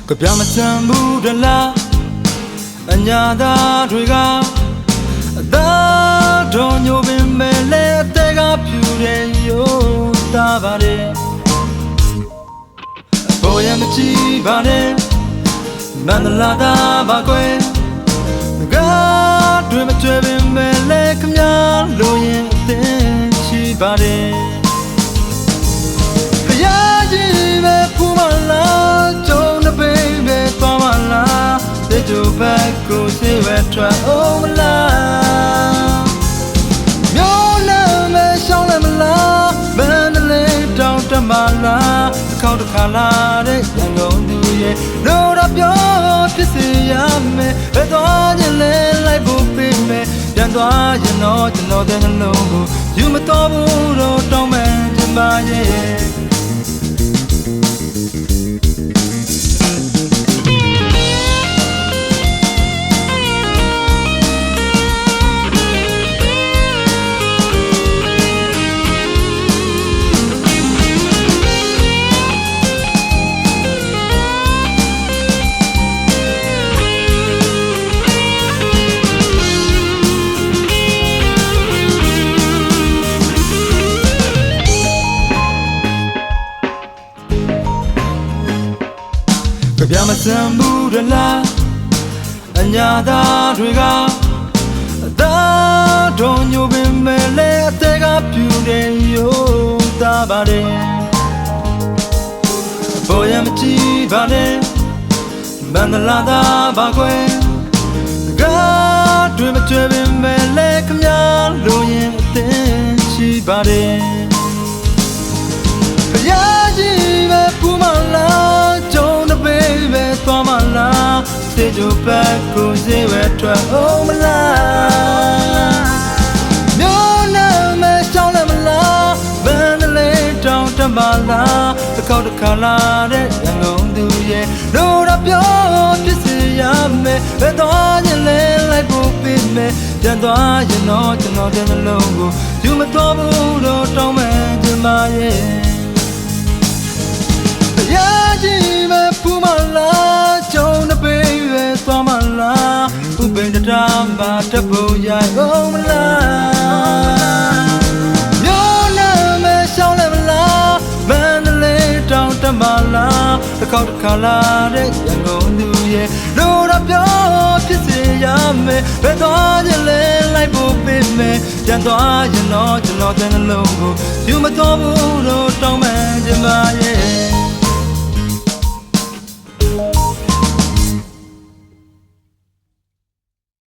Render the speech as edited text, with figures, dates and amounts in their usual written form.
ကပြမစံဘူးတလားအညာသားတွေကအသာတော်ညိုပင်မဲ့လဲအသက်ကဖြူတယ်ရိုးသားပါတယ်ဘောရမကြည့်ပါနဲ့မန္တလာသားပါကွယ်ကားတွေမကျွေပင်မဲ့လဲခမလိုရင်အသင်ရှိပါတယ်ဖယားကြီးပဲပူမလားကျုံတဲ့ပိပဲသွားမလားတဲ့ကျိုးဘက်ကိုစေဝဲထွက်အောင်မလားမျိုးလည်းမရှောင်းလည်းမလားဘယ်နဲ့လဲတောင်းတမလားအခေါက်တစ်ခါလာတဲ့ရန်ကုန်သူရဲ့လို့တော့ပြောဖြစ်စေရမယ်ဘယ်သွားခြင်းလဲလိုက်ဖို့ပေးမယ်ပြန်သွားရင်တော့ကျွန်တော်တဲ့နှလုံးကိုယူမတော်ဘူးတော့တောင်းမယ်ချင်ပါရဲ့ကပြမစံဘူးတလားအညာသားတွေကအသာတော်ညိုပင်မဲ့လဲအသက်ကဖြူတယ်ရိုးသားပါတယ်ဘောရမကြည့်ပါနဲ့မန္တလာသားပါကွယ်ကားတွေမကျွေပင်မဲ့လဲခမလိုရင်အသင်ရှိပါတယ်ဖယားကြီးပဲပူမလားသွားမလားစေကြဘက်ကိုစေဝဲထွက်အောင်မလားမျိုးနဲ့မရှောင်းလည်းမလားဘယ်နဲ့လဲတောင်းတမလားတစ်ခေါက်တစ်ခါလာတဲ့ရန်ကုန်သူရဲ့လို့တော့ပြောဖြစ်စေရမယ်ဘယ်သွားခြင်းလဲလိုက်ဖို့ပေးမယ်ပြန်သွားရင်တော့ကျွန်တော်တဲ့နှလုံးကိုယူမတော်ဘူးတော့တောင်းမယ်ခြင်းပါရဲ့တရားကြီးပဲပူမလားကျုံတဲ့ပိပဲသွားမလားဥပိန်တရာမှာတပုတ်ရအောင်မလားမျိုးနဲ့မရှောင်းလည်းမလားမန္တလေးတောင်တမလားတစ်ခေါက်တစ်ခါလာတဲ့ရန်ကုန်သူရဲ့လို့တော့ပြောဖြစ်စေရမယ်ဘယ်သွားခြင်းလဲလိုက်ဖို့ပေးမယ်ပြန်သွားရင်တော့ကျွန်တော်တဲ့နှလုံးကိုယူမတော်ဘူးတော့တောင်းမှန်ခြင်းပါရဲ့